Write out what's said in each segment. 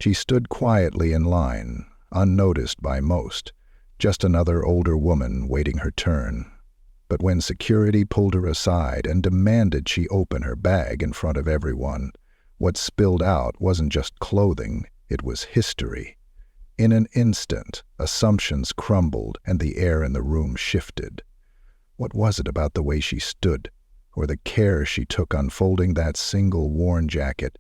She stood quietly in line, unnoticed by most, just another older woman waiting her turn. But when security pulled her aside and demanded she open her bag in front of everyone, what spilled out wasn't just clothing, it was history. In an instant, assumptions crumbled and the air in the room shifted. What was it about the way she stood, or the care she took unfolding that single worn jacket,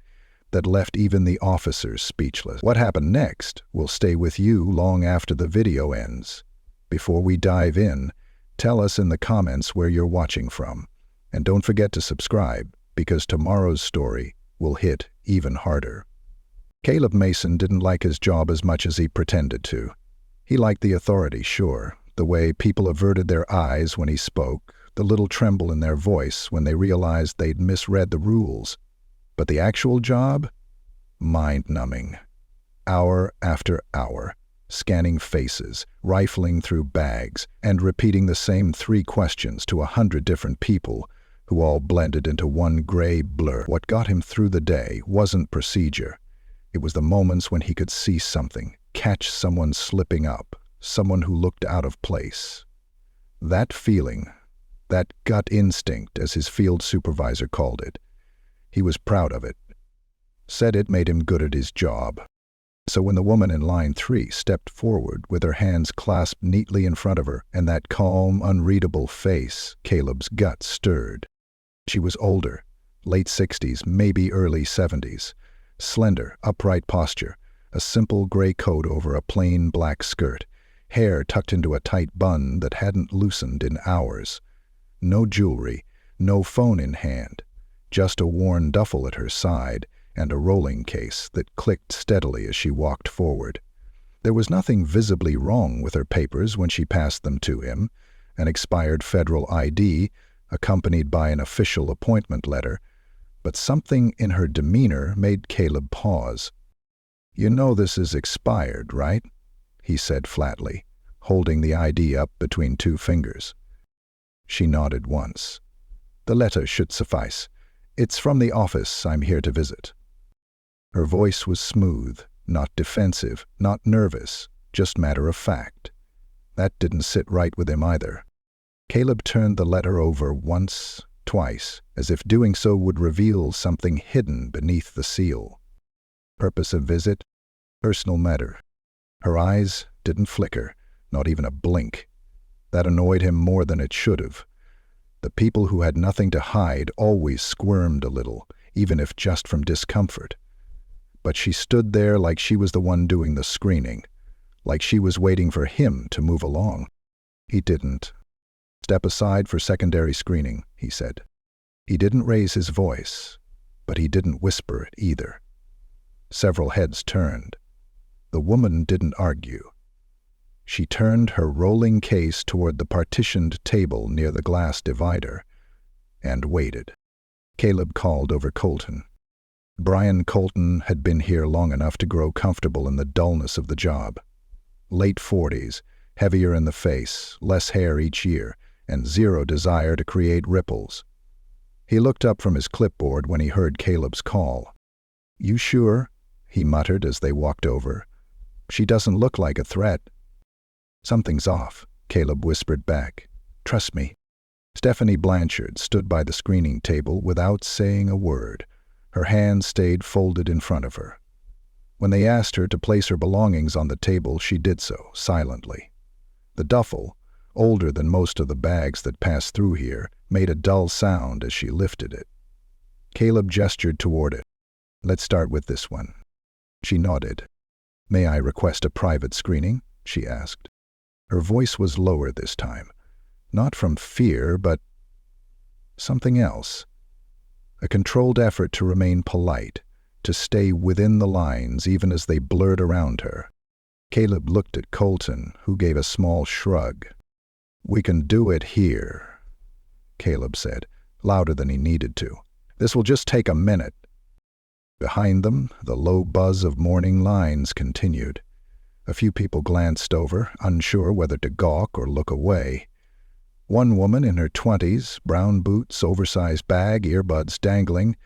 that left even the officers speechless? What happened next will stay with you long after the video ends. Before we dive in, tell us in the comments where you're watching from. And don't forget to subscribe, because tomorrow's story will hit even harder. Caleb Mason didn't like his job as much as he pretended to. He liked the authority, sure, the way people averted their eyes when he spoke, the little tremble in their voice when they realized they'd misread the rules. But the actual job? Mind-numbing. Hour after hour, scanning faces, rifling through bags, and repeating the same 3 questions to 100 different people, who all blended into one gray blur. What got him through the day wasn't procedure. It was the moments when he could see something, catch someone slipping up, someone who looked out of place. That feeling, that gut instinct, as his field supervisor called it, he was proud of it. Said it made him good at his job. So when the woman in line 3 stepped forward with her hands clasped neatly in front of her and that calm, unreadable face, Caleb's gut stirred. She was older, late 60s, maybe early 70s. Slender, upright posture, a simple gray coat over a plain black skirt, hair tucked into a tight bun that hadn't loosened in hours. No jewelry, no phone in hand, just a worn duffel at her side and a rolling case that clicked steadily as she walked forward. There was nothing visibly wrong with her papers when she passed them to him, an expired federal ID, accompanied by an official appointment letter, but something in her demeanor made Caleb pause. "You know this is expired, right?" he said flatly, holding the ID up between 2 fingers. She nodded once. "The letter should suffice. It's from the office I'm here to visit." Her voice was smooth, not defensive, not nervous, just matter-of-fact. That didn't sit right with him either. Caleb turned the letter over once, twice, as if doing so would reveal something hidden beneath the seal. Purpose of visit? Personal matter. Her eyes didn't flicker, not even a blink. That annoyed him more than it should have. The people who had nothing to hide always squirmed a little, even if just from discomfort. But she stood there like she was the one doing the screening, like she was waiting for him to move along. He didn't. "Step aside for secondary screening," he said. He didn't raise his voice, but he didn't whisper it either. Several heads turned. The woman didn't argue. She turned her rolling case toward the partitioned table near the glass divider and waited. Caleb called over Colton. Brian Colton had been here long enough to grow comfortable in the dullness of the job. Late 40s, heavier in the face, less hair each year, and zero desire to create ripples. He looked up from his clipboard when he heard Caleb's call. "You sure?" he muttered as they walked over. "She doesn't look like a threat." "Something's off," Caleb whispered back. "Trust me." Stephanie Blanchard stood by the screening table without saying a word. Her hands stayed folded in front of her. When they asked her to place her belongings on the table, she did so, silently. The duffel, older than most of the bags that passed through here, made a dull sound as she lifted it. Caleb gestured toward it. "Let's start with this one." She nodded. "May I request a private screening?" she asked. Her voice was lower this time. Not from fear, but something else. A controlled effort to remain polite, to stay within the lines even as they blurred around her. Caleb looked at Colton, who gave a small shrug. "We can do it here," Caleb said, louder than he needed to. "This will just take a minute." Behind them, the low buzz of morning lines continued. A few people glanced over, unsure whether to gawk or look away. One woman in her 20s, brown boots, oversized bag, earbuds dangling,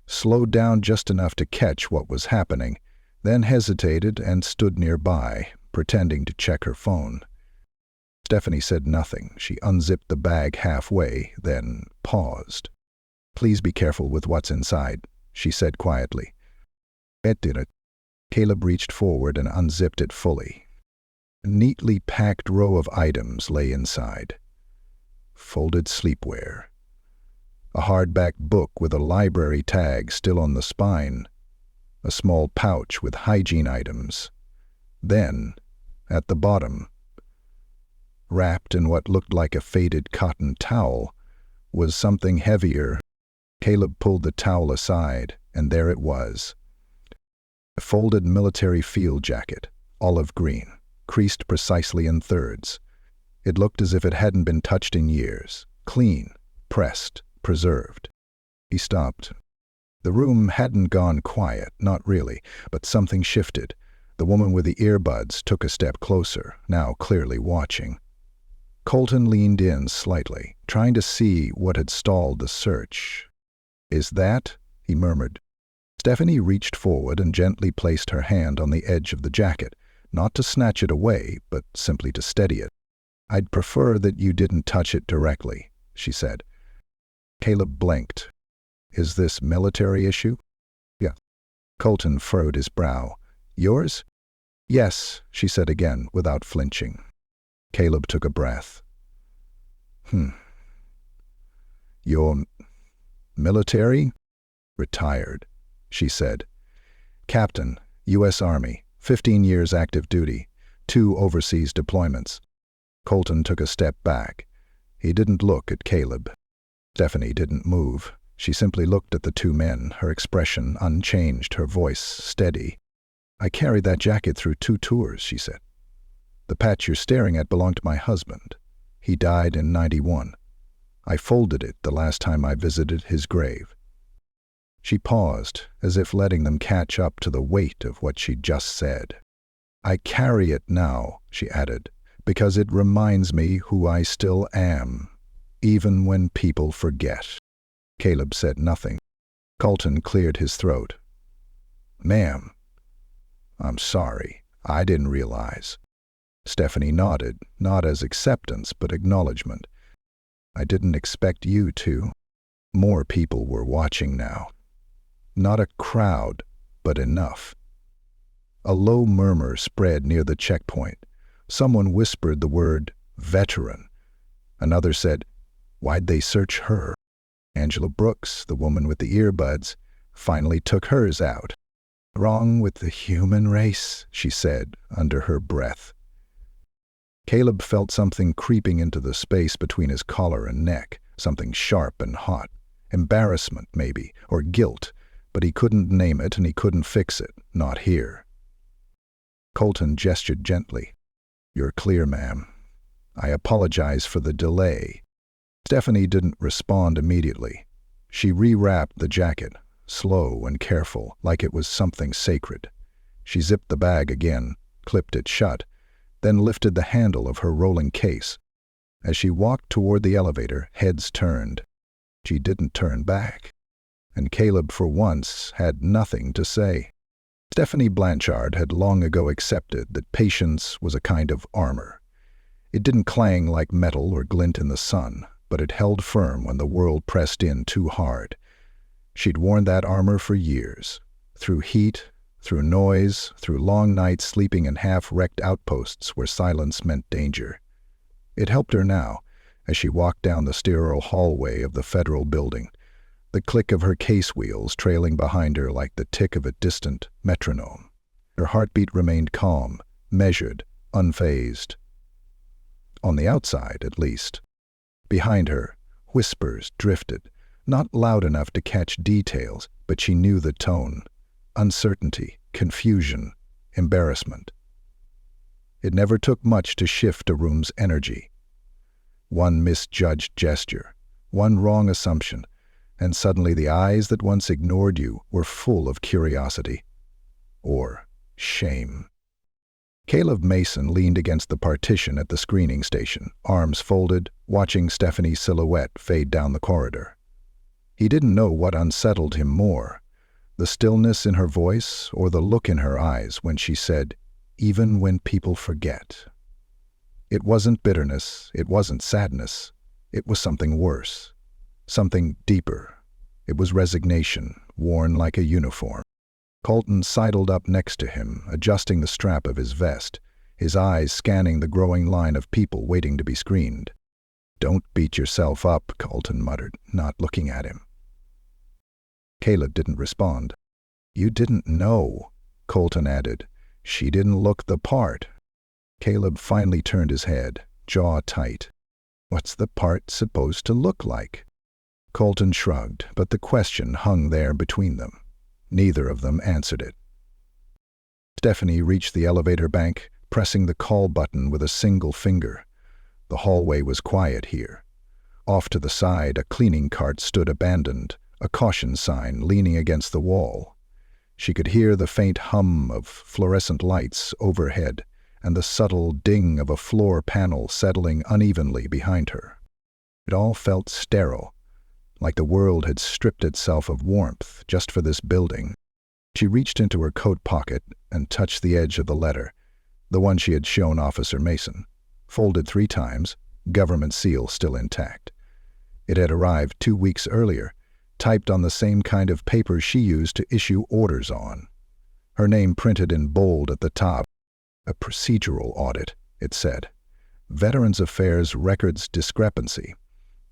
slowed down just enough to catch what was happening, then hesitated and stood nearby, pretending to check her phone. Stephanie said nothing. She unzipped the bag halfway, then paused. "Please be careful with what's inside," she said quietly. Emptied. Caleb reached forward and unzipped it fully. A neatly packed row of items lay inside. Folded sleepwear. A hardback book with a library tag still on the spine. A small pouch with hygiene items. Then, at the bottom, wrapped in what looked like a faded cotton towel, was something heavier. Caleb pulled the towel aside, and there it was. A folded military field jacket, olive green, creased precisely in thirds. It looked as if it hadn't been touched in years. Clean, pressed, preserved. He stopped. The room hadn't gone quiet, not really, but something shifted. The woman with the earbuds took a step closer, now clearly watching. Colton leaned in slightly, trying to see what had stalled the search. "Is that?" he murmured. Stephanie reached forward and gently placed her hand on the edge of the jacket, not to snatch it away, but simply to steady it. "I'd prefer that you didn't touch it directly," she said. Caleb blinked. "Is this military issue?" "Yeah." Colton furrowed his brow. "Yours?" "Yes," she said again, without flinching. Caleb took a breath. "You're military?" "Retired," she said. "Captain, U.S. Army, 15 years active duty, 2 overseas deployments." Colton took a step back. He didn't look at Caleb. Stephanie didn't move. She simply looked at the two men, her expression unchanged, her voice steady. "I carried that jacket through 2 tours, she said. "The patch you're staring at belonged to my husband. He died in '91. I folded it the last time I visited his grave." She paused, as if letting them catch up to the weight of what she'd just said. "I carry it now," she added, "because it reminds me who I still am, even when people forget." Caleb said nothing. Colton cleared his throat. "Ma'am, I'm sorry. I didn't realize." Stephanie nodded, not as acceptance, but acknowledgement. "I didn't expect you to." More people were watching now. Not a crowd, but enough. A low murmur spread near the checkpoint. Someone whispered the word veteran. Another said, "Why'd they search her?" Angela Brooks, the woman with the earbuds, finally took hers out. "Wrong with the human race," she said under her breath. Caleb felt something creeping into the space between his collar and neck, something sharp and hot. Embarrassment, maybe, or guilt, but he couldn't name it and he couldn't fix it, not here. Colton gestured gently. "You're clear, ma'am. I apologize for the delay." Stephanie didn't respond immediately. She rewrapped the jacket, slow and careful, like it was something sacred. She zipped the bag again, clipped it shut, then lifted the handle of her rolling case. As she walked toward the elevator, heads turned. She didn't turn back. And Caleb, for once, had nothing to say. Stephanie Blanchard had long ago accepted that patience was a kind of armor. It didn't clang like metal or glint in the sun, but it held firm when the world pressed in too hard. She'd worn that armor for years, through heat, through noise, through long nights sleeping in half-wrecked outposts where silence meant danger. It helped her now, as she walked down the sterile hallway of the federal building, the click of her case wheels trailing behind her like the tick of a distant metronome. Her heartbeat remained calm, measured, unfazed. On the outside, at least. Behind her, whispers drifted, not loud enough to catch details, but she knew the tone. Uncertainty, confusion, embarrassment. It never took much to shift a room's energy. One misjudged gesture, one wrong assumption, and suddenly the eyes that once ignored you were full of curiosity. Or shame. Caleb Mason leaned against the partition at the screening station, arms folded, watching Stephanie's silhouette fade down the corridor. He didn't know what unsettled him more, The stillness in her voice or the look in her eyes when she said, "Even when people forget." It wasn't bitterness, it wasn't sadness. It was something worse, something deeper. It was resignation, worn like a uniform. Colton sidled up next to him, adjusting the strap of his vest, his eyes scanning the growing line of people waiting to be screened. "Don't beat yourself up," Colton muttered, not looking at him. Caleb didn't respond. "You didn't know," Colton added. "She didn't look the part." Caleb finally turned his head, jaw tight. "What's the part supposed to look like?" Colton shrugged, but the question hung there between them. Neither of them answered it. Stephanie reached the elevator bank, pressing the call button with a single finger. The hallway was quiet here. Off to the side, a cleaning cart stood abandoned, a caution sign leaning against the wall. She could hear the faint hum of fluorescent lights overhead and the subtle ding of a floor panel settling unevenly behind her. It all felt sterile, like the world had stripped itself of warmth just for this building. She reached into her coat pocket and touched the edge of the letter, the one she had shown Officer Mason. Folded 3 times, government seal still intact. It had arrived 2 weeks earlier, typed on the same kind of paper she used to issue orders on. Her name printed in bold at the top. "A procedural audit," it said. "Veterans Affairs records discrepancy.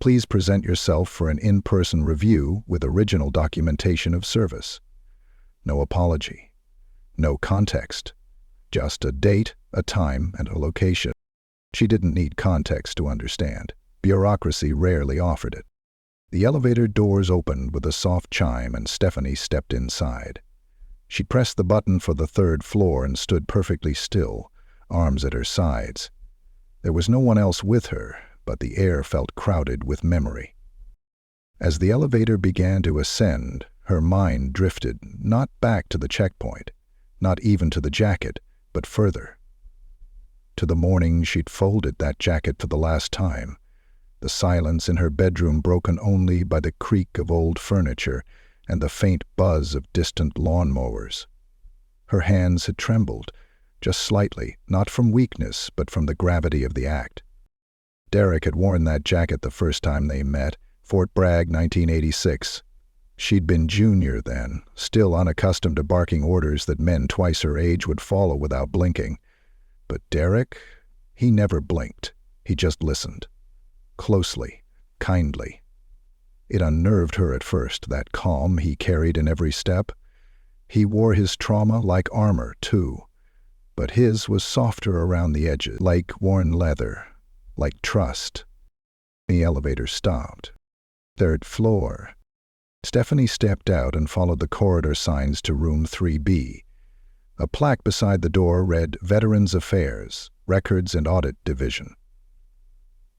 Please present yourself for an in-person review with original documentation of service." No apology. No context. Just a date, a time, and a location. She didn't need context to understand. Bureaucracy rarely offered it. The elevator doors opened with a soft chime and Stephanie stepped inside. She pressed the button for the 3rd floor and stood perfectly still, arms at her sides. There was no one else with her, but the air felt crowded with memory. As the elevator began to ascend, her mind drifted not back to the checkpoint, not even to the jacket, but further. To the morning she'd folded that jacket for the last time, the silence in her bedroom broken only by the creak of old furniture and the faint buzz of distant lawnmowers. Her hands had trembled, just slightly, not from weakness, but from the gravity of the act. Derek had worn that jacket the first time they met, Fort Bragg, 1986. She'd been junior then, still unaccustomed to barking orders that men twice her age would follow without blinking. But Derek, he never blinked. He just listened. Closely, kindly. It unnerved her at first, that calm he carried in every step. He wore his trauma like armor, too. But his was softer around the edges, like worn leather, like trust. The elevator stopped. 3rd floor. Stephanie stepped out and followed the corridor signs to room 3B. A plaque beside the door read Veterans Affairs, Records and Audit Division.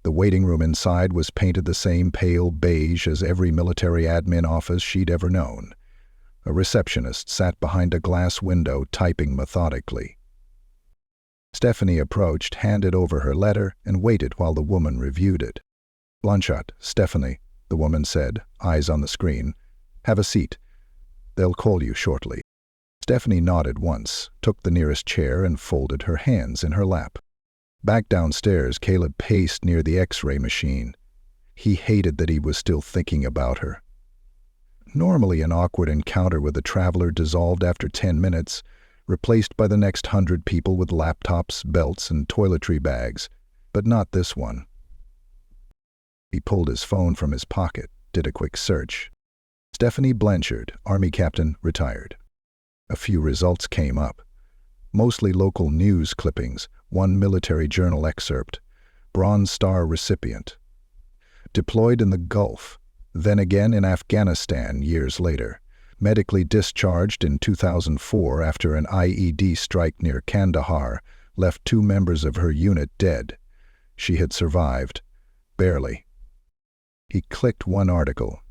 The waiting room inside was painted the same pale beige as every military admin office she'd ever known. A receptionist sat behind a glass window typing methodically. Stephanie approached, handed over her letter, and waited while the woman reviewed it. "Blanchard, Stephanie," the woman said, eyes on the screen. "Have a seat. They'll call you shortly." Stephanie nodded once, took the nearest chair, and folded her hands in her lap. Back downstairs, Caleb paced near the X-ray machine. He hated that he was still thinking about her. Normally an awkward encounter with a traveler dissolved after 10 minutes, replaced by the next 100 people with laptops, belts, and toiletry bags, but not this one. He pulled his phone from his pocket, did a quick search. Stephanie Blanchard, Army Captain, retired. A few results came up. Mostly local news clippings, one military journal excerpt. Bronze Star recipient. Deployed in the Gulf, then again in Afghanistan years later. Medically discharged in 2004 after an IED strike near Kandahar left 2 members of her unit dead. She had survived. Barely. He clicked one article.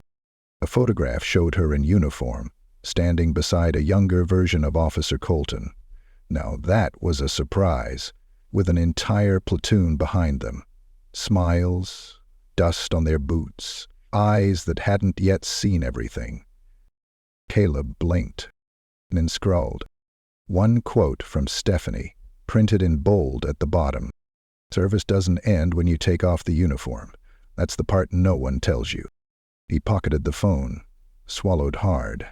A photograph showed her in uniform, standing beside a younger version of Officer Colton. Now that was a surprise, with an entire platoon behind them. Smiles, dust on their boots, eyes that hadn't yet seen everything. Caleb blinked and then scrawled. One quote from Stephanie, printed in bold at the bottom. Service doesn't end when you take off the uniform. That's the part no one tells you. He pocketed the phone, swallowed hard.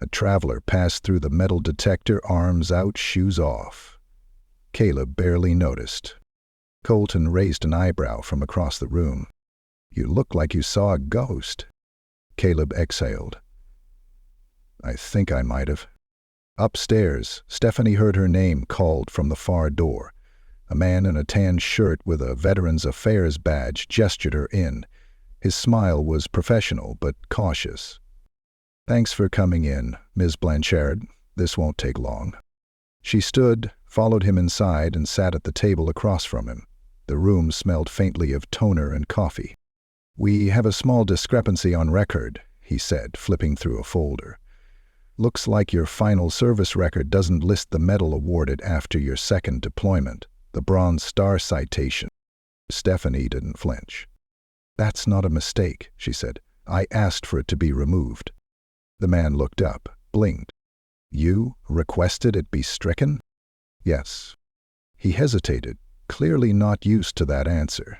A traveler passed through the metal detector, arms out, shoes off. Caleb barely noticed. Colton raised an eyebrow from across the room. You look like you saw a ghost. Caleb exhaled. I think I might have. Upstairs, Stephanie heard her name called from the far door. A man in a tan shirt with a Veterans Affairs badge gestured her in. His smile was professional but cautious. Thanks for coming in, Ms. Blanchard. This won't take long. She stood, followed him inside, and sat at the table across from him. The room smelled faintly of toner and coffee. We have a small discrepancy on record, he said, flipping through a folder. Looks like your final service record doesn't list the medal awarded after your second deployment, the Bronze Star citation. Stephanie didn't flinch. That's not a mistake, she said. I asked for it to be removed. The man looked up, blinked. You requested it be stricken? Yes. He hesitated, clearly not used to that answer.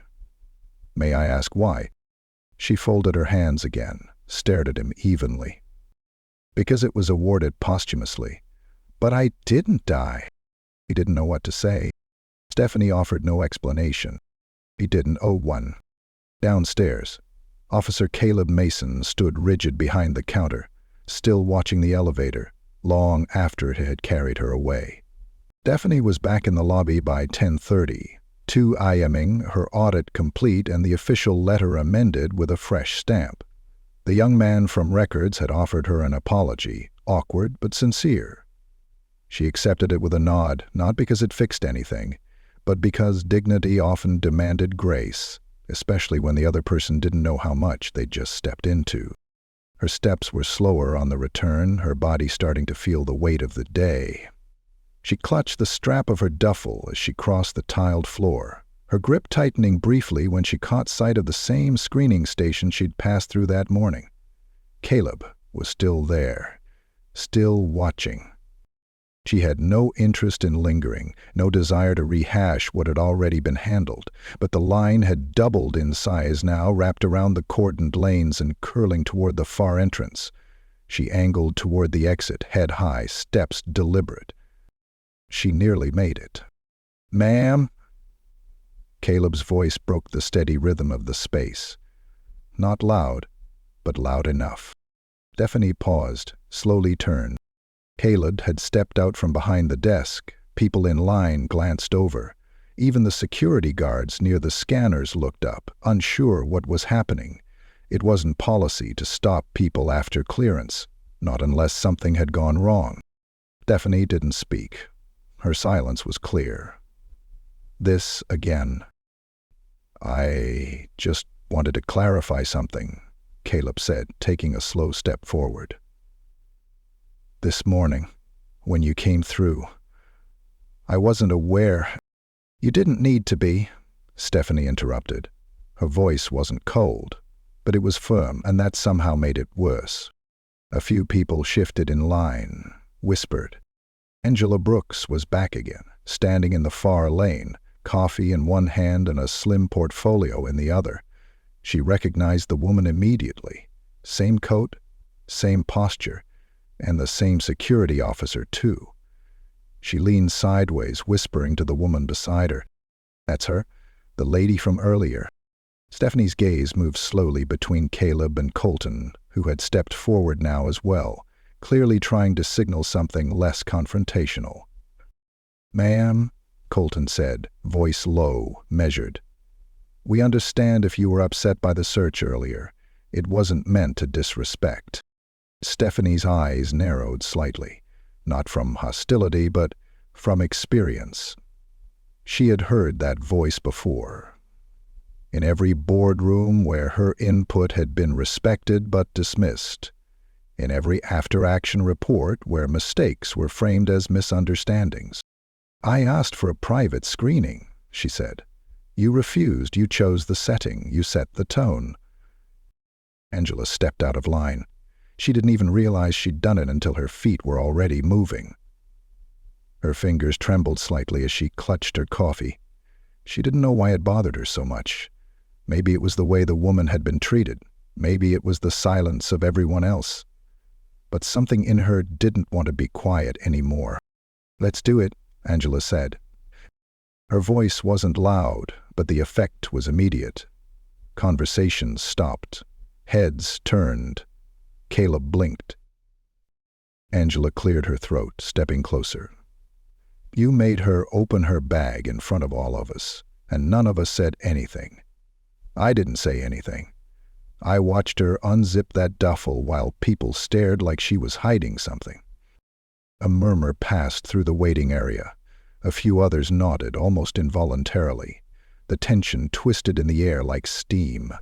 May I ask why? She folded her hands again, stared at him evenly. Because it was awarded posthumously. But I didn't die. He didn't know what to say. Stephanie offered no explanation. He didn't owe one. Downstairs, Officer Caleb Mason stood rigid behind the counter, still watching the elevator, long after it had carried her away. Stephanie was back in the lobby by 10:30, 2 IMing, her audit complete and the official letter amended with a fresh stamp. The young man from records had offered her an apology, awkward but sincere. She accepted it with a nod, not because it fixed anything, but because dignity often demanded grace, especially when the other person didn't know how much they'd just stepped into. Her steps were slower on the return, her body starting to feel the weight of the day. She clutched the strap of her duffel as she crossed the tiled floor, her grip tightening briefly when she caught sight of the same screening station she'd passed through that morning. Caleb was still there, still watching. She had no interest in lingering, no desire to rehash what had already been handled, but the line had doubled in size now, wrapped around the cordoned lanes and curling toward the far entrance. She angled toward the exit, head high, steps deliberate. She nearly made it. Ma'am? Caleb's voice broke the steady rhythm of the space. Not loud, but loud enough. Stephanie paused, slowly turned. Caleb had stepped out from behind the desk. People in line glanced over. Even the security guards near the scanners looked up, unsure what was happening. It wasn't policy to stop people after clearance, not unless something had gone wrong. Stephanie didn't speak. Her silence was clear. This again. I just wanted to clarify something, Caleb said, taking a slow step forward. This morning, when you came through, I wasn't aware. You didn't need to be, Stephanie interrupted. Her voice wasn't cold, but it was firm, and that somehow made it worse. A few people shifted in line, whispered. Angela Brooks was back again, standing in the far lane, coffee in one hand and a slim portfolio in the other. She recognized the woman immediately. Same coat, same posture, and the same security officer, too. She leaned sideways, whispering to the woman beside her. That's her, the lady from earlier. Stephanie's gaze moved slowly between Caleb and Colton, who had stepped forward now as well, clearly trying to signal something less confrontational. Ma'am, Colton said, voice low, measured. We understand if you were upset by the search earlier. It wasn't meant to disrespect. Stephanie's eyes narrowed slightly, not from hostility, but from experience. She had heard that voice before. In every boardroom where her input had been respected but dismissed. In every after-action report where mistakes were framed as misunderstandings. I asked for a private screening, she said. You refused. You chose the setting. You set the tone. Angela stepped out of line. She didn't even realize she'd done it until her feet were already moving. Her fingers trembled slightly as she clutched her coffee. She didn't know why it bothered her so much. Maybe it was the way the woman had been treated. Maybe it was the silence of everyone else. But something in her didn't want to be quiet anymore. "Let's do it," Angela said. Her voice wasn't loud, but the effect was immediate. Conversations stopped. Heads turned. Caleb blinked. Angela cleared her throat, stepping closer. "You made her open her bag in front of all of us, and none of us said anything. I didn't say anything. I watched her unzip that duffel while people stared like she was hiding something." A murmur passed through the waiting area. A few others nodded, almost involuntarily. The tension twisted in the air like steam.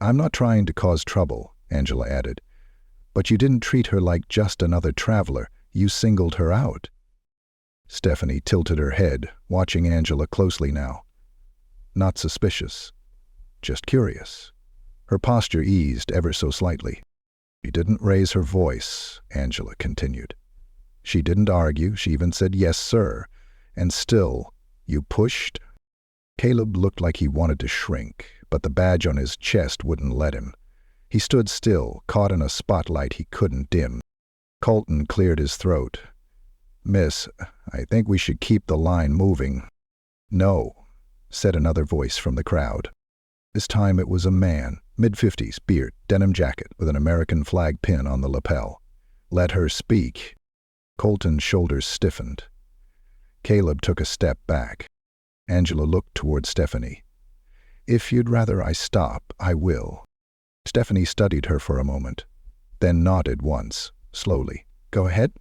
"I'm not trying to cause trouble," Angela added. "But you didn't treat her like just another traveler. You singled her out." Stephanie tilted her head, watching Angela closely now. Not suspicious, just curious. Her posture eased ever so slightly. "She didn't raise her voice," Angela continued. "She didn't argue. She even said, 'Yes, sir.' And still, you pushed?" Caleb looked like he wanted to shrink, but the badge on his chest wouldn't let him. He stood still, caught in a spotlight he couldn't dim. Colton cleared his throat. "Miss, I think we should keep the line moving." "No," said another voice from the crowd. This time it was a man, mid-50s, beard, denim jacket with an American flag pin on the lapel. "Let her speak." Colton's shoulders stiffened. Caleb took a step back. Angela looked toward Stephanie. "If you'd rather I stop, I will." Stephanie studied her for a moment, then nodded once, slowly. "Go ahead."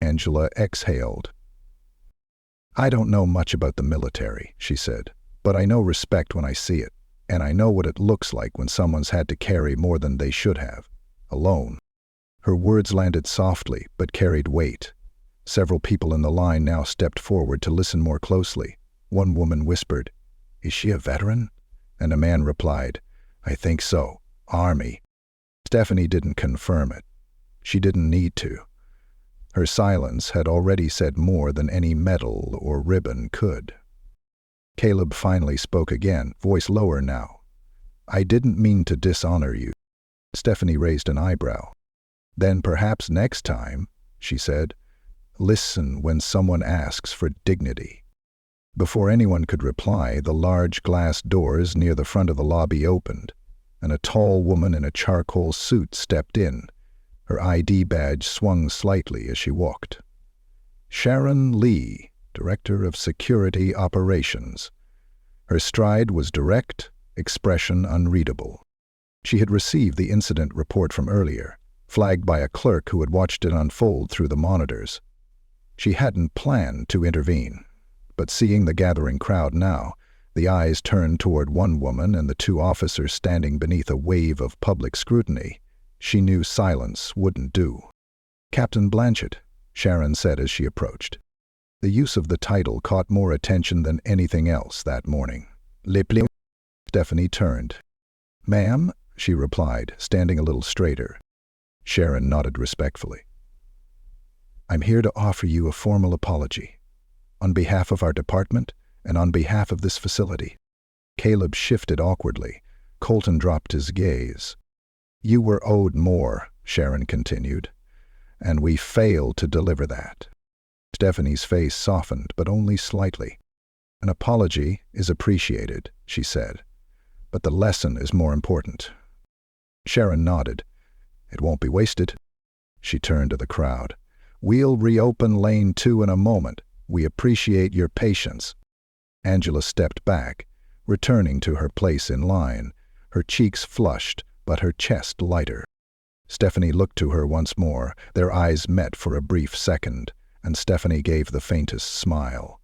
Angela exhaled. "I don't know much about the military," she said, "but I know respect when I see it, and I know what it looks like when someone's had to carry more than they should have, alone." Her words landed softly, but carried weight. Several people in the line now stepped forward to listen more closely. One woman whispered, "Is she a veteran?" And a man replied, "I think so. Army." Stephanie didn't confirm it. She didn't need to. Her silence had already said more than any medal or ribbon could. Caleb finally spoke again, voice lower now. "I didn't mean to dishonor you." Stephanie raised an eyebrow. "Then perhaps next time," she said, "listen when someone asks for dignity." Before anyone could reply, the large glass doors near the front of the lobby opened, and a tall woman in a charcoal suit stepped in. Her ID badge swung slightly as she walked. Sharon Lee, Director of Security Operations. Her stride was direct, expression unreadable. She had received the incident report from earlier, flagged by a clerk who had watched it unfold through the monitors. She hadn't planned to intervene, but seeing the gathering crowd now, the eyes turned toward one woman and the two officers standing beneath a wave of public scrutiny. She knew silence wouldn't do. "Captain Blanchard," Sharon said as she approached. The use of the title caught more attention than anything else that morning. Stephanie turned. "Ma'am," she replied, standing a little straighter. Sharon nodded respectfully. "I'm here to offer you a formal apology, on behalf of our department and on behalf of this facility." Caleb shifted awkwardly. Colton dropped his gaze. "You were owed more," Sharon continued, "and we failed to deliver that." Stephanie's face softened, but only slightly. "An apology is appreciated," she said, "but the lesson is more important." Sharon nodded. "It won't be wasted." She turned to the crowd. "We'll reopen Lane 2 in a moment. We appreciate your patience." Angela stepped back, returning to her place in line, her cheeks flushed, but her chest lighter. Stephanie looked to her once more. Their eyes met for a brief second, and Stephanie gave the faintest smile.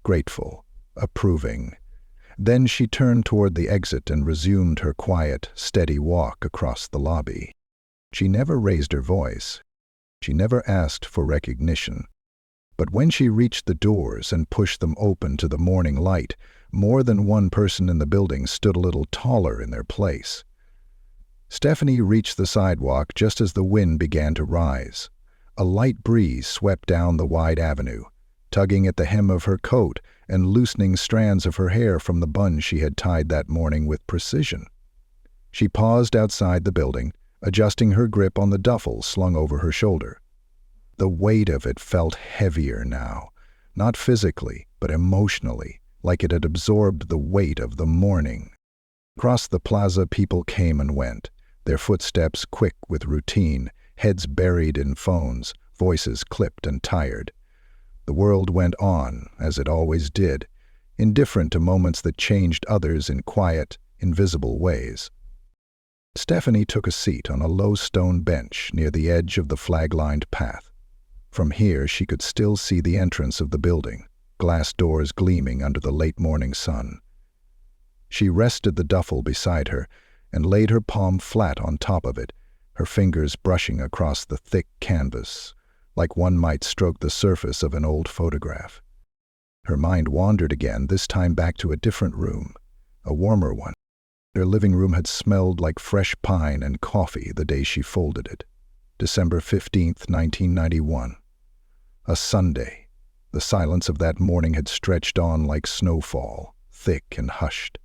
Grateful, approving. Then she turned toward the exit and resumed her quiet, steady walk across the lobby. She never raised her voice. She never asked for recognition. But when she reached the doors and pushed them open to the morning light, more than one person in the building stood a little taller in their place. Stephanie reached the sidewalk just as the wind began to rise. A light breeze swept down the wide avenue, tugging at the hem of her coat and loosening strands of her hair from the bun she had tied that morning with precision. She paused outside the building, adjusting her grip on the duffel slung over her shoulder. The weight of it felt heavier now, not physically, but emotionally, like it had absorbed the weight of the morning. Across the plaza, people came and went, their footsteps quick with routine, heads buried in phones, voices clipped and tired. The world went on, as it always did, indifferent to moments that changed others in quiet, invisible ways. Stephanie took a seat on a low stone bench near the edge of the flag-lined path. From here she could still see the entrance of the building, glass doors gleaming under the late morning sun. She rested the duffel beside her and laid her palm flat on top of it, her fingers brushing across the thick canvas, like one might stroke the surface of an old photograph. Her mind wandered again, this time back to a different room, a warmer one. Her living room had smelled like fresh pine and coffee the day she folded it. December 15th, 1991. A Sunday. The silence of that morning had stretched on like snowfall, thick and hushed.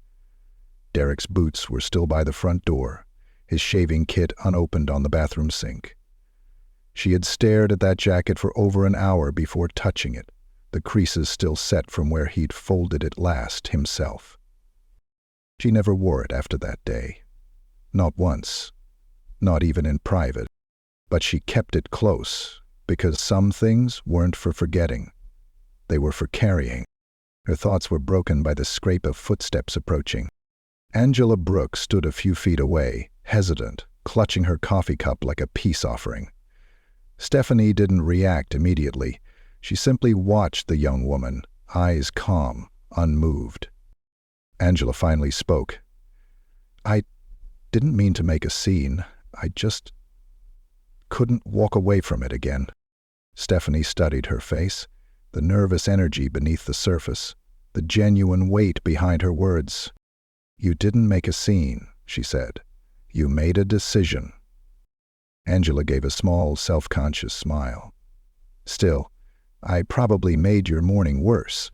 Derek's boots were still by the front door, his shaving kit unopened on the bathroom sink. She had stared at that jacket for over an hour before touching it, the creases still set from where he'd folded it last himself. She never wore it after that day. Not once. Not even in private. But she kept it close, because some things weren't for forgetting. They were for carrying. Her thoughts were broken by the scrape of footsteps approaching. Angela Brooks stood a few feet away, hesitant, clutching her coffee cup like a peace offering. Stephanie didn't react immediately. She simply watched the young woman, eyes calm, unmoved. Angela finally spoke. "I didn't mean to make a scene. I just couldn't walk away from it again." Stephanie studied her face, the nervous energy beneath the surface, the genuine weight behind her words. "You didn't make a scene," she said. "You made a decision." Angela gave a small, self-conscious smile. "Still, I probably made your morning worse."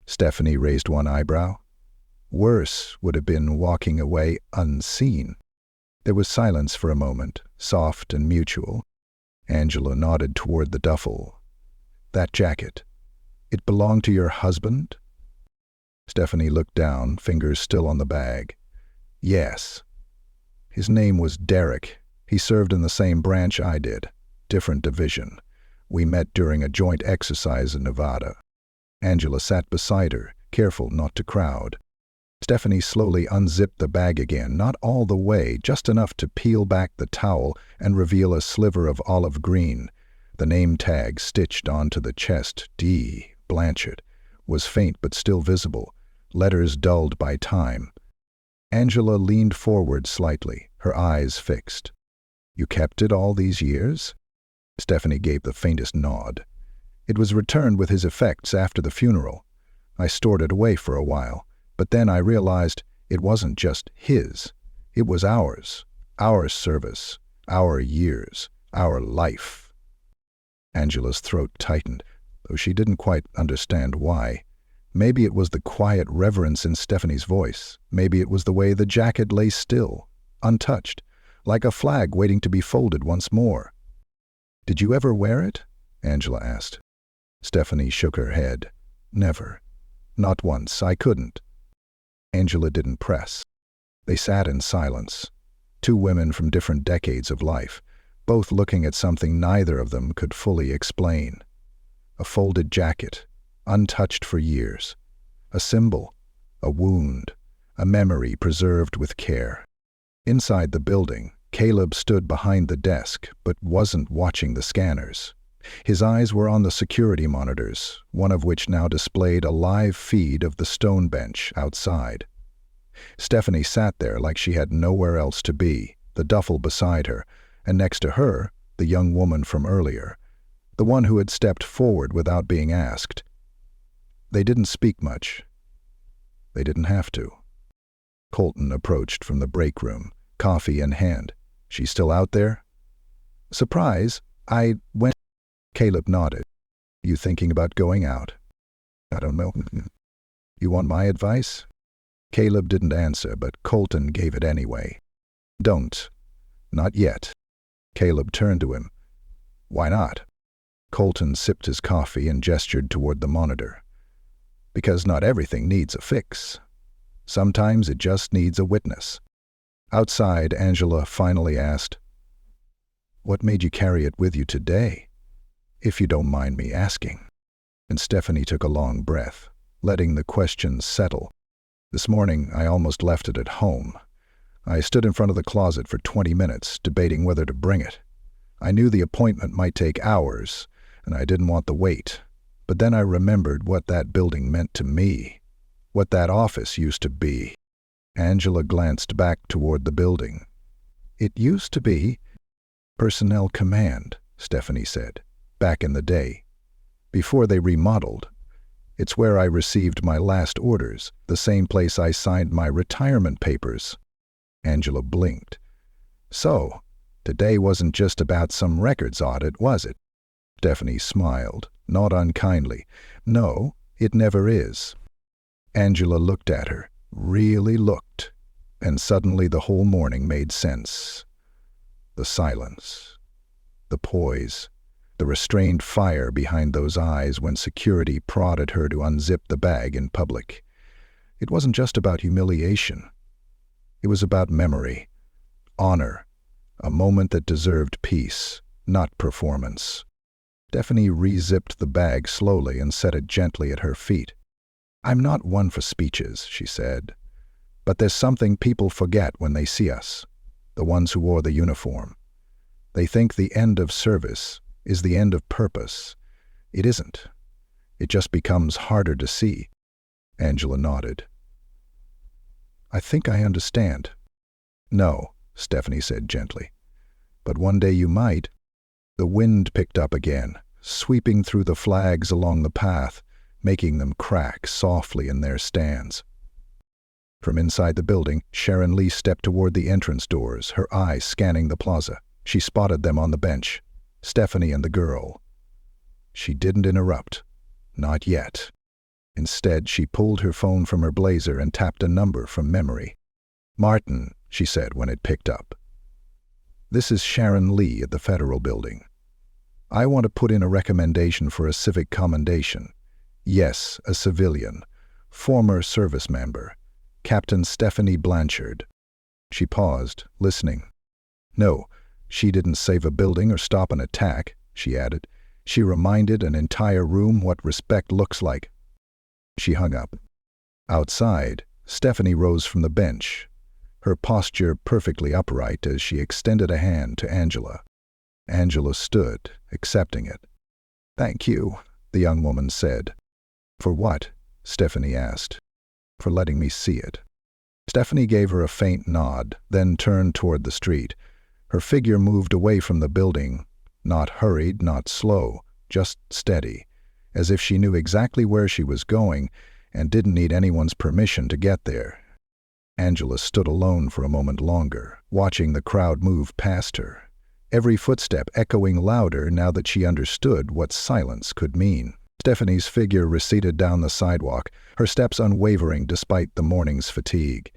Stephanie raised one eyebrow. Worse would have been walking away unseen. There was silence for a moment, soft and mutual. Angela nodded toward the duffel. "That jacket, it belonged to your husband?" Stephanie looked down, fingers still on the bag. "Yes. His name was Derek. He served in the same branch I did, different division. We met during a joint exercise in Nevada." Angela sat beside her, careful not to crowd. Stephanie slowly unzipped the bag again, not all the way, just enough to peel back the towel and reveal a sliver of olive green. The name tag stitched onto the chest, D. Blanchard, was faint but still visible, letters dulled by time. Angela leaned forward slightly, her eyes fixed. "You kept it all these years?" Stephanie gave the faintest nod. "It was returned with his effects after the funeral. I stored it away for a while. But then I realized it wasn't just his. It was ours. Our service. Our years. Our life." Angela's throat tightened, though she didn't quite understand why. Maybe it was the quiet reverence in Stephanie's voice. Maybe it was the way the jacket lay still, untouched, like a flag waiting to be folded once more. "Did you ever wear it?" Angela asked. Stephanie shook her head. "Never. Not once. I couldn't." Angela didn't press. They sat in silence, two women from different decades of life, both looking at something neither of them could fully explain. A folded jacket, untouched for years. A symbol, a wound, a memory preserved with care. Inside the building, Caleb stood behind the desk but wasn't watching the scanners. His eyes were on the security monitors, one of which now displayed a live feed of the stone bench outside. Stephanie sat there like she had nowhere else to be, the duffel beside her, and next to her, the young woman from earlier, the one who had stepped forward without being asked. They didn't speak much. They didn't have to. Colton approached from the break room, coffee in hand. "She's still out there?" "Surprise, I went—" Caleb nodded. "You thinking about going out?" "I don't know." "You want my advice?" Caleb didn't answer, but Colton gave it anyway. "Don't. Not yet." Caleb turned to him. "Why not?" Colton sipped his coffee and gestured toward the monitor. "Because not everything needs a fix. Sometimes it just needs a witness." Outside, Angela finally asked, "What made you carry it with you today, if you don't mind me asking?" And Stephanie took a long breath, letting the question settle. "This morning, I almost left it at home. I stood in front of the closet for 20 minutes, debating whether to bring it. I knew the appointment might take hours, and I didn't want the wait. But then I remembered what that building meant to me, what that office used to be." Angela glanced back toward the building. "It used to be Personnel Command," Stephanie said, "back in the day, before they remodeled. It's where I received my last orders, the same place I signed my retirement papers." Angela blinked. "So, today wasn't just about some records audit, was it?" Stephanie smiled, not unkindly. "No, it never is." Angela looked at her, really looked, and suddenly the whole morning made sense. The silence, the poise, the restrained fire behind those eyes when security prodded her to unzip the bag in public. It wasn't just about humiliation. It was about memory, honor, a moment that deserved peace, not performance. Stephanie re-zipped the bag slowly and set it gently at her feet. "I'm not one for speeches," she said. "But there's something people forget when they see us, the ones who wore the uniform. They think the end of service is the end of purpose. It isn't. It just becomes harder to see." Angela nodded. "I think I understand." "No," Stephanie said gently. "But one day you might." The wind picked up again, sweeping through the flags along the path, making them crack softly in their stands. From inside the building, Sharon Lee stepped toward the entrance doors, her eyes scanning the plaza. She spotted them on the bench, Stephanie and the girl. She didn't interrupt. Not yet. Instead, she pulled her phone from her blazer and tapped a number from memory. "Martin," she said when it picked up. "This is Sharon Lee at the Federal Building. I want to put in a recommendation for a civic commendation. Yes, a civilian, former service member, Captain Stephanie Blanchard." She paused, listening. "No, she didn't save a building or stop an attack," she added. "She reminded an entire room what respect looks like." She hung up. Outside, Stephanie rose from the bench, her posture perfectly upright as she extended a hand to Angela. Angela stood, accepting it. "Thank you," the young woman said. "For what?" Stephanie asked. "For letting me see it." Stephanie gave her a faint nod, then turned toward the street. Her figure moved away from the building, not hurried, not slow, just steady, as if she knew exactly where she was going and didn't need anyone's permission to get there. Angela stood alone for a moment longer, watching the crowd move past her, every footstep echoing louder now that she understood what silence could mean. Stephanie's figure receded down the sidewalk, her steps unwavering despite the morning's fatigue.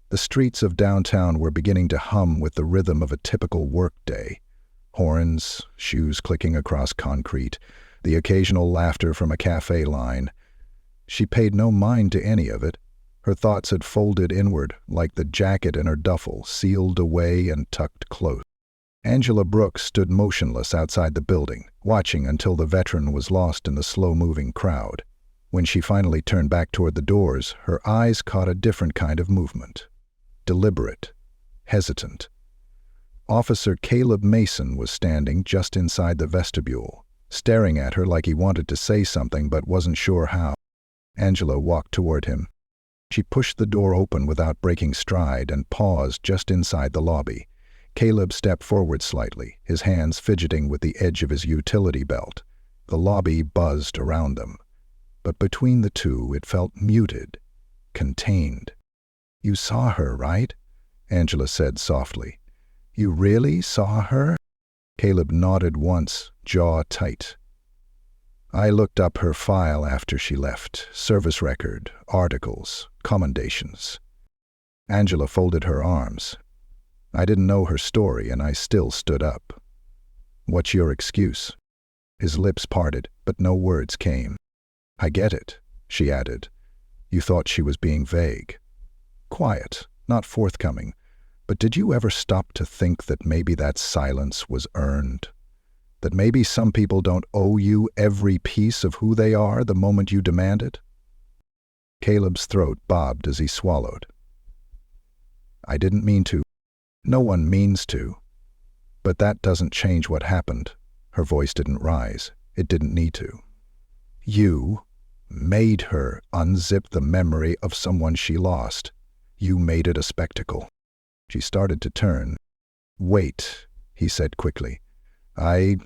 The streets of downtown were beginning to hum with the rhythm of a typical workday. Horns, shoes clicking across concrete, the occasional laughter from a cafe line. She paid no mind to any of it. Her thoughts had folded inward, like the jacket in her duffel, sealed away and tucked close. Angela Brooks stood motionless outside the building, watching until the veteran was lost in the slow-moving crowd. When she finally turned back toward the doors, her eyes caught a different kind of movement. Deliberate, hesitant. Officer Caleb Mason was standing just inside the vestibule, staring at her like he wanted to say something but wasn't sure how. Angela walked toward him. She pushed the door open without breaking stride and paused just inside the lobby. Caleb stepped forward slightly, his hands fidgeting with the edge of his utility belt. The lobby buzzed around them. But between the two, it felt muted, contained. "You saw her, right?" Angela said softly. You really saw her? Caleb nodded once, jaw tight. I looked up her file after she left. Service record, articles, commendations. Angela folded her arms. I didn't know her story, and I still stood up. What's your excuse? His lips parted, but no words came. I get it, she added. You thought she was being vague. Quiet, not forthcoming. But did you ever stop to think that maybe that silence was earned? That maybe some people don't owe you every piece of who they are the moment you demand it? Caleb's throat bobbed as he swallowed. I didn't mean to. No one means to. But that doesn't change what happened. Her voice didn't rise. It didn't need to. You made her unzip the memory of someone she lost. You made it a spectacle. She started to turn. Wait, he said quickly. I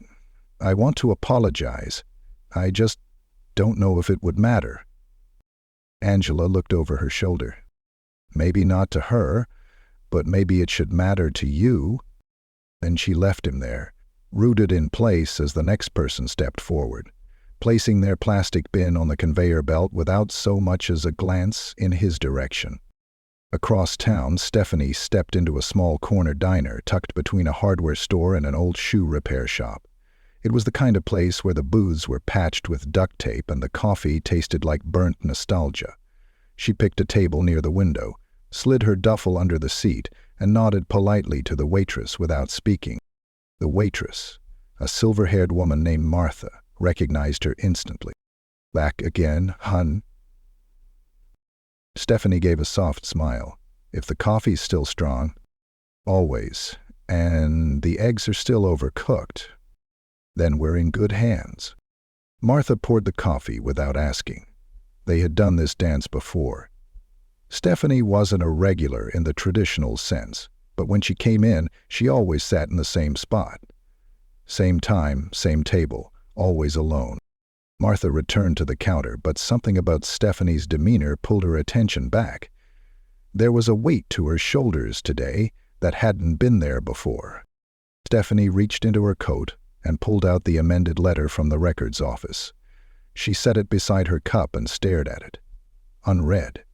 want to apologize. I just don't know if it would matter. Angela looked over her shoulder. Maybe not to her, but maybe it should matter to you. Then she left him there, rooted in place as the next person stepped forward, placing their plastic bin on the conveyor belt without so much as a glance in his direction. Across town, Stephanie stepped into a small corner diner tucked between a hardware store and an old shoe repair shop. It was the kind of place where the booths were patched with duct tape and the coffee tasted like burnt nostalgia. She picked a table near the window, slid her duffel under the seat, and nodded politely to the waitress without speaking. The waitress, a silver-haired woman named Martha, recognized her instantly. Back again, hun? Stephanie gave a soft smile. If the coffee's still strong, always, and the eggs are still overcooked, then we're in good hands. Martha poured the coffee without asking. They had done this dance before. Stephanie wasn't a regular in the traditional sense, but when she came in, she always sat in the same spot. Same time, same table, always alone. Martha returned to the counter, but something about Stephanie's demeanor pulled her attention back. There was a weight to her shoulders today that hadn't been there before. Stephanie reached into her coat and pulled out the amended letter from the records office. She set it beside her cup and stared at it, unread.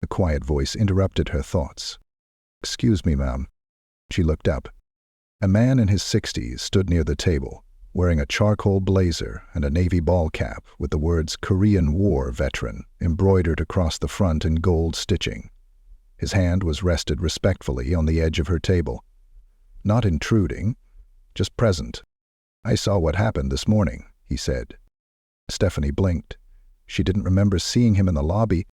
A quiet voice interrupted her thoughts. Excuse me, ma'am. She looked up. A man in his 60s stood near the table, wearing a charcoal blazer and a navy ball cap with the words Korean War Veteran embroidered across the front in gold stitching. His hand was rested respectfully on the edge of her table. Not intruding, just present. I saw what happened this morning, he said. Stephanie blinked. She didn't remember seeing him in the lobby.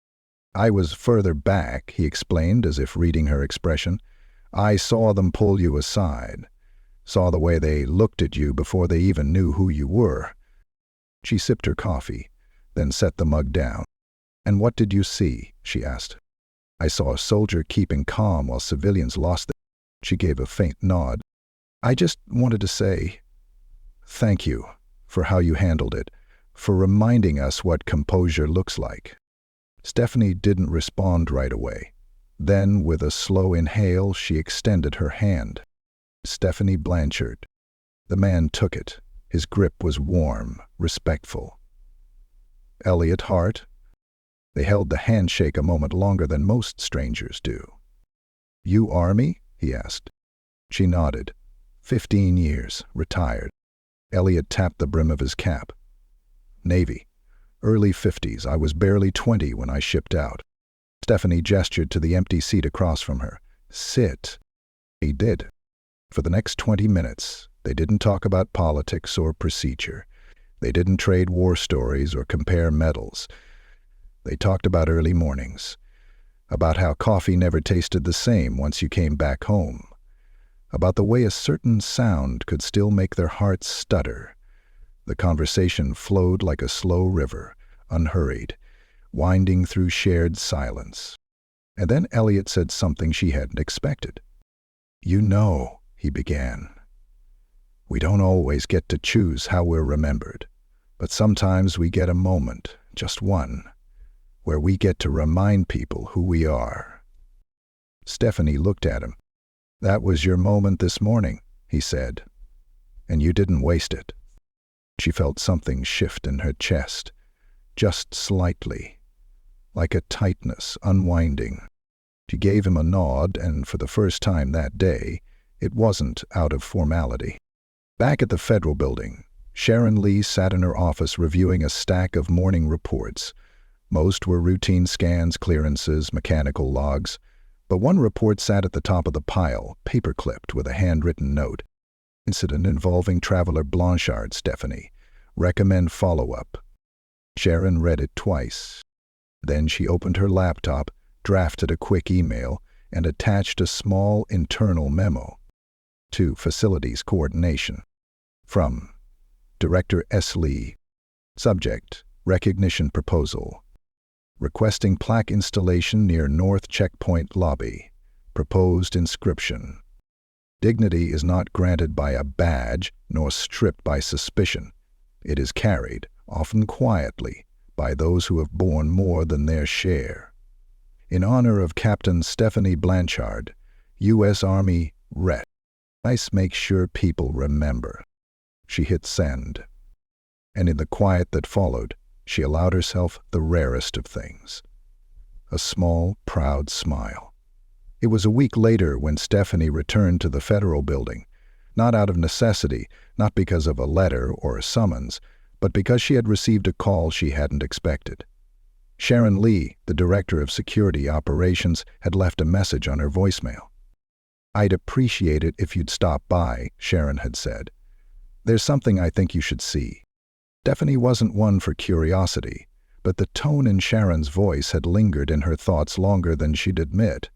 I was further back, he explained, as if reading her expression. I saw them pull you aside. Saw the way they looked at you before they even knew who you were. She sipped her coffee, then set the mug down. And what did you see? She asked. I saw a soldier keeping calm while civilians lost them. She gave a faint nod. I just wanted to say thank you for how you handled it, for reminding us what composure looks like. Stephanie didn't respond right away. Then, with a slow inhale, she extended her hand. Stephanie Blanchard. The man took it. His grip was warm, respectful. Elliot Hart? They held the handshake a moment longer than most strangers do. You Army? He asked. She nodded. 15 years, retired. Elliot tapped the brim of his cap. Navy. Early 50s. I was barely 20 when I shipped out. Stephanie gestured to the empty seat across from her. Sit. He did. For the next 20 minutes, they didn't talk about politics or procedure. They didn't trade war stories or compare medals. They talked about early mornings, about how coffee never tasted the same once you came back home, about the way a certain sound could still make their hearts stutter. The conversation flowed like a slow river, unhurried, winding through shared silence. And then Elliot said something she hadn't expected. You know, he began, we don't always get to choose how we're remembered, but sometimes we get a moment, just one, where we get to remind people who we are. Stephanie looked at him. "That was your moment this morning," he said. "And you didn't waste it." She felt something shift in her chest, just slightly, like a tightness unwinding. She gave him a nod, and for the first time that day, it wasn't out of formality. Back at the Federal Building, Sharon Lee sat in her office reviewing a stack of morning reports. Most were routine scans, clearances, mechanical logs, but one report sat at the top of the pile, paper-clipped with a handwritten note. "Incident involving traveler Blanchard, Stephanie. Recommend follow-up." Sharon read it twice. Then she opened her laptop, drafted a quick email, and attached a small internal memo. To Facilities Coordination. From Director S. Lee. Subject, Recognition Proposal. Requesting plaque installation near North Checkpoint Lobby. Proposed inscription. Dignity is not granted by a badge, nor stripped by suspicion. It is carried, often quietly, by those who have borne more than their share. In honor of Captain Stephanie Blanchard, U.S. Army Ret. Nice, make sure people remember. She hit send. And in the quiet that followed, she allowed herself the rarest of things. A small, proud smile. It was a week later when Stephanie returned to the Federal Building, not out of necessity, not because of a letter or a summons, but because she had received a call she hadn't expected. Sharon Lee, the Director of Security Operations, had left a message on her voicemail. "I'd appreciate it if you'd stop by," Sharon had said. "There's something I think you should see." Stephanie wasn't one for curiosity, but the tone in Sharon's voice had lingered in her thoughts longer than she'd admit.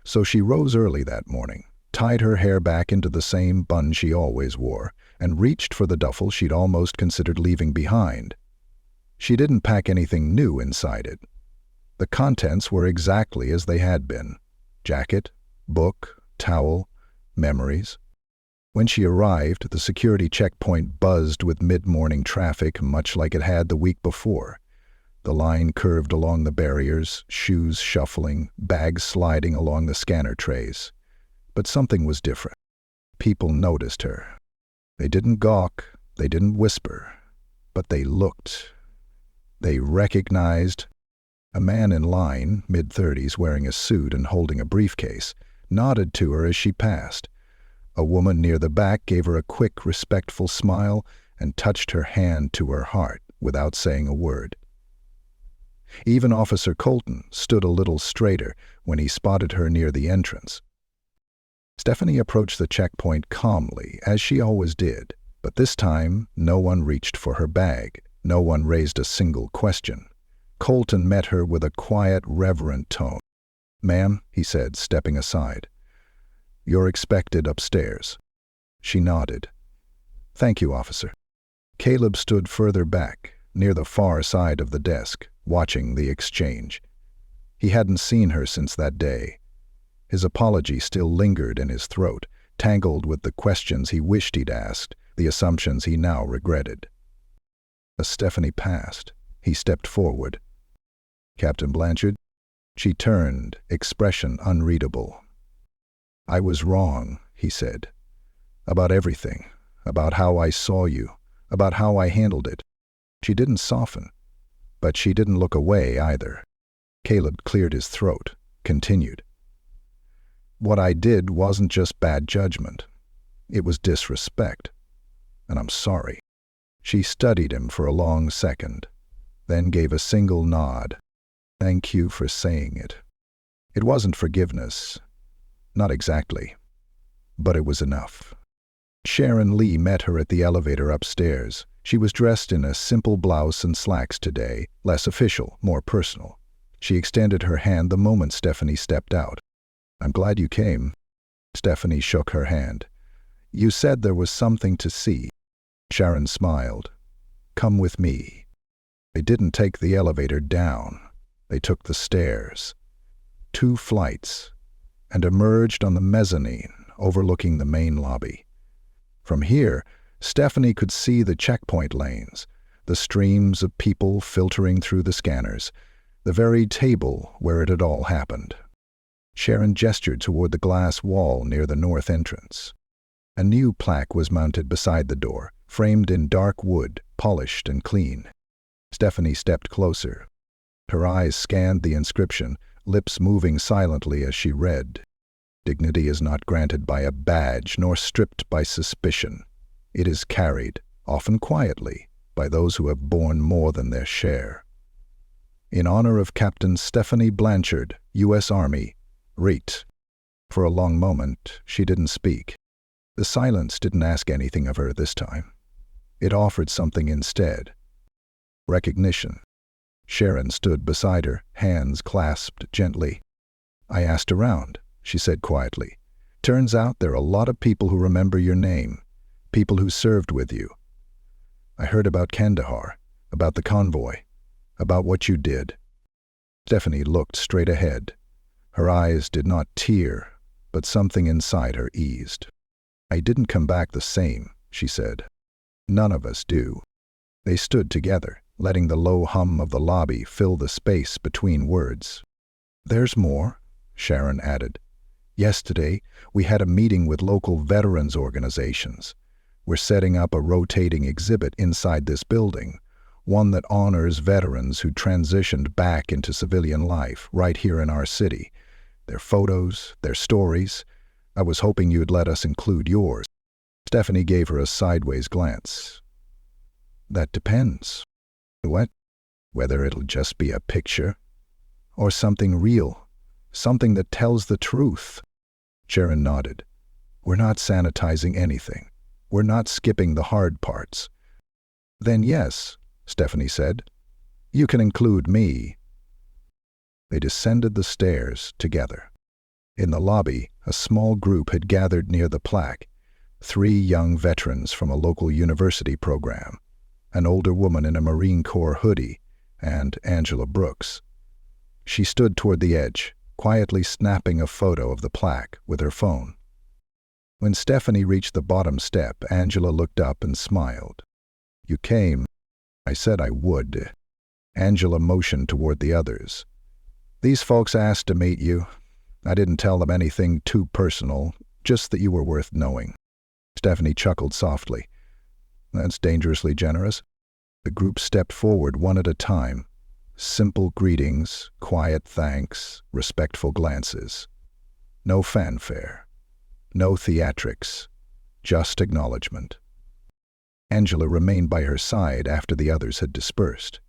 So she rose early that morning, tied her hair back into the same bun she always wore, and reached for the duffel she'd almost considered leaving behind. She didn't pack anything new inside it. The contents were exactly as they had been: jacket, book, towel, memories. When she arrived, the security checkpoint buzzed with mid-morning traffic, much like it had the week before. The line curved along the barriers, shoes shuffling, bags sliding along the scanner trays. But something was different. People noticed her. They didn't gawk, they didn't whisper, but they looked. They recognized. A man in line, mid-30s, wearing a suit and holding a briefcase, nodded to her as she passed. A woman near the back gave her a quick, respectful smile and touched her hand to her heart without saying a word. Even Officer Colton stood a little straighter when he spotted her near the entrance. Stephanie approached the checkpoint calmly, as she always did, but this time no one reached for her bag. No one raised a single question. Colton met her with a quiet, reverent tone. "Ma'am," he said, stepping aside. "You're expected upstairs." She nodded. "Thank you, officer." Caleb stood further back, near the far side of the desk, watching the exchange. He hadn't seen her since that day. His apology still lingered in his throat, tangled with the questions he wished he'd asked, the assumptions he now regretted. As Stephanie passed, he stepped forward. "Captain Blanchard?" She turned, expression unreadable. "I was wrong," he said. "About everything. About how I saw you. About how I handled it." She didn't soften, but she didn't look away either. Caleb cleared his throat, continued. "What I did wasn't just bad judgment. It was disrespect. And I'm sorry." She studied him for a long second, then gave a single nod. "Thank you for saying it." It wasn't forgiveness. Not exactly. But it was enough. Sharon Lee met her at the elevator upstairs. She was dressed in a simple blouse and slacks today, less official, more personal. She extended her hand the moment Stephanie stepped out. "I'm glad you came." Stephanie shook her hand. "You said there was something to see." Sharon smiled. "Come with me." They didn't take the elevator down. They took the stairs. 2 flights, and emerged on the mezzanine overlooking the main lobby. From here, Stephanie could see the checkpoint lanes, the streams of people filtering through the scanners, the very table where it had all happened. Sharon gestured toward the glass wall near the north entrance. A new plaque was mounted beside the door, framed in dark wood, polished and clean. Stephanie stepped closer. Her eyes scanned the inscription, lips moving silently as she read. Dignity is not granted by a badge, nor stripped by suspicion. It is carried, often quietly, by those who have borne more than their share. In honor of Captain Stephanie Blanchard, U.S. Army, Reet. For a long moment, she didn't speak. The silence didn't ask anything of her this time. It offered something instead. Recognition. Sharon stood beside her, hands clasped gently. "I asked around," she said quietly. "Turns out there are a lot of people who remember your name, people who served with you. I heard about Kandahar, about the convoy, about what you did." Stephanie looked straight ahead. Her eyes did not tear, but something inside her eased. "I didn't come back the same," she said. "None of us do." They stood together, letting the low hum of the lobby fill the space between words. "There's more," Sharon added. "Yesterday, we had a meeting with local veterans organizations. We're setting up a rotating exhibit inside this building, one that honors veterans who transitioned back into civilian life right here in our city. Their photos, their stories. I was hoping you'd let us include yours." Stephanie gave her a sideways glance. "That depends." "What? Whether it'll just be a picture? Or something real? Something that tells the truth?" Sharon nodded. "We're not sanitizing anything. We're not skipping the hard parts." "Then yes," Stephanie said. "You can include me." They descended the stairs together. In the lobby, a small group had gathered near the plaque. 3 young veterans from a local university program, an older woman in a Marine Corps hoodie, and Angela Brooks. She stood toward the edge, quietly snapping a photo of the plaque with her phone. When Stephanie reached the bottom step, Angela looked up and smiled. "You came. I said I would." Angela motioned toward the others. "These folks asked to meet you. I didn't tell them anything too personal, just that you were worth knowing." Stephanie chuckled softly. "That's dangerously generous." The group stepped forward one at a time. Simple greetings, quiet thanks, respectful glances. No fanfare. No theatrics. Just acknowledgement. Angela remained by her side after the others had dispersed.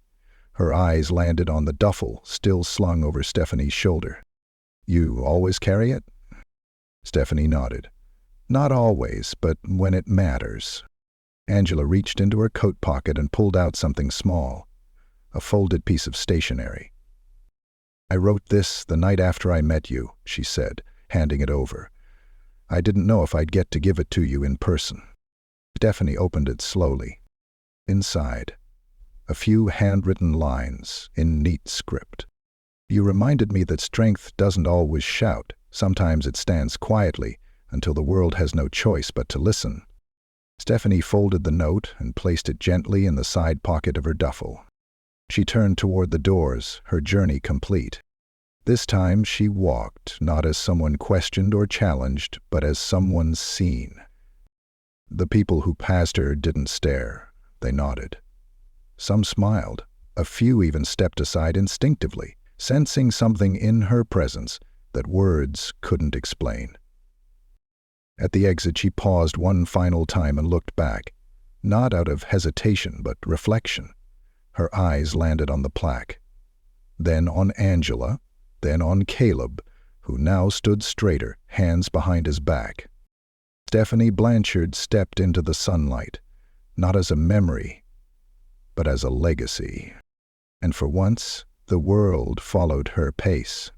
Her eyes landed on the duffel still slung over Stephanie's shoulder. "You always carry it?" Stephanie nodded. "Not always, but when it matters." Angela reached into her coat pocket and pulled out something small, a folded piece of stationery. "I wrote this the night after I met you," she said, handing it over. "I didn't know if I'd get to give it to you in person." Stephanie opened it slowly. Inside, a few handwritten lines in neat script. "You reminded me that strength doesn't always shout. Sometimes it stands quietly until the world has no choice but to listen." Stephanie folded the note and placed it gently in the side pocket of her duffel. She turned toward the doors, her journey complete. This time she walked, not as someone questioned or challenged, but as someone seen. The people who passed her didn't stare. They nodded. Some smiled. A few even stepped aside instinctively, sensing something in her presence that words couldn't explain. At the exit, she paused one final time and looked back, not out of hesitation but reflection. Her eyes landed on the plaque, then on Angela, then on Caleb, who now stood straighter, hands behind his back. Stephanie Blanchard stepped into the sunlight, not as a memory, but as a legacy. And for once, the world followed her pace.